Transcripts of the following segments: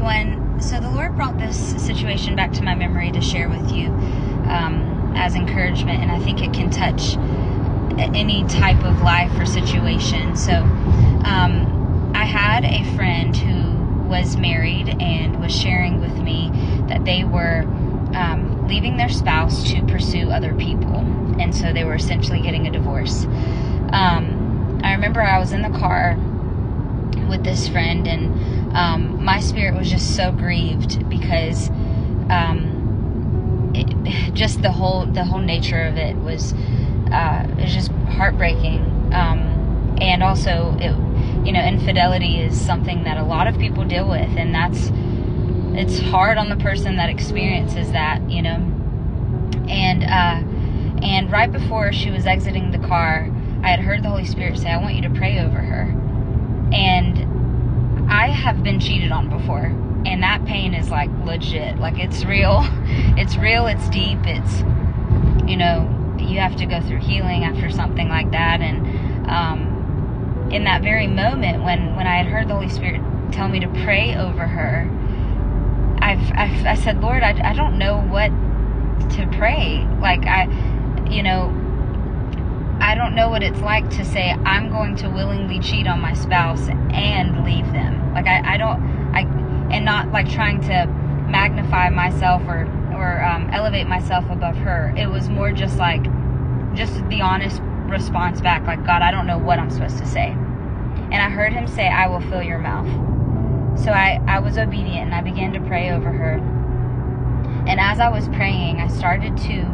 everyone. So the Lord brought this situation back to my memory to share with you as encouragement, and I think it can touch any type of life or situation. So I had a friend who was married and was sharing with me that they were leaving their spouse to pursue other people, and so they were essentially getting a divorce. I remember I was in the car with this friend, and my spirit was just so grieved because just the whole nature of it was just heartbreaking. And also, infidelity is something that a lot of people deal with, and it's hard on the person that experiences that, And right before she was exiting the car, I had heard the Holy Spirit say, "I want you to pray over her." And I have been cheated on before, and that pain is like legit. Like, it's real. It's real, it's deep, it's, you have to go through healing after something like that. And in that very moment when I had heard the Holy Spirit tell me to pray over her, I said, "Lord, I don't know what to pray. Like, I don't know what it's like to say I'm going to willingly cheat on my spouse and leave them." Like, and not like trying to magnify myself or elevate myself above her. It was more just the honest response back, like, "God, I don't know what I'm supposed to say." And I heard him say, "I will fill your mouth." So I was obedient, and I began to pray over her. And as I was praying, I started to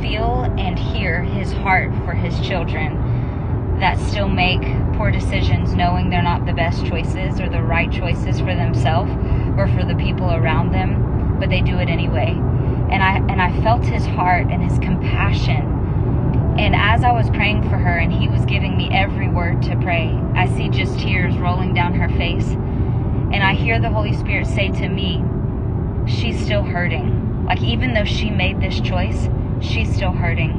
feel and hear his heart for his children that still make poor decisions, knowing they're not the best choices or the right choices for themselves or for the people around them, but they do it anyway. And I felt his heart and his compassion. And as I was praying for her and he was giving me every word to pray, I see just tears rolling down her face. And I hear the Holy Spirit say to me, "She's still hurting. Like, even though she made this choice, she's still hurting.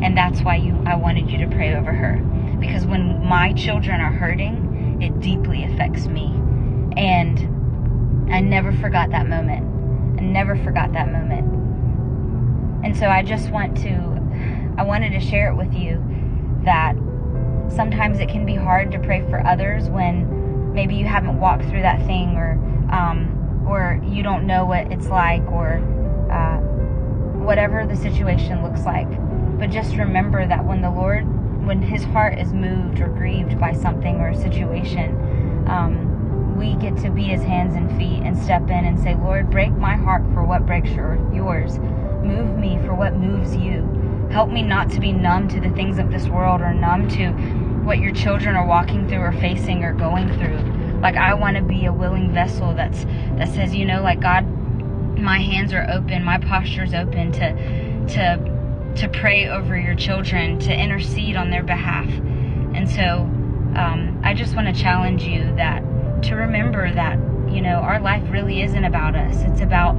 And that's why I wanted you to pray over her. Because when my children are hurting, it deeply affects me." And I never forgot that moment. And so I wanted to share it with you that sometimes it can be hard to pray for others when maybe you haven't walked through that thing, or you don't know what it's like, or whatever the situation looks like. But just remember that when his heart is moved or grieved by something or a situation, we get to be his hands and feet and step in and say, "Lord, break my heart for what breaks yours. Move me for what moves you. Help me not to be numb to the things of this world, or numb to what your children are walking through or facing or going through." Like, I want to be a willing vessel that says, "God, my hands are open, my posture's open to pray over your children, to intercede on their behalf." And so I just want to challenge you to remember that, our life really isn't about us. It's about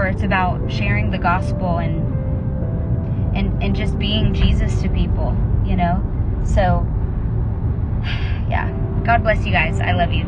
it's about sharing the gospel and just being Jesus to people, So, yeah. God bless you guys. I love you.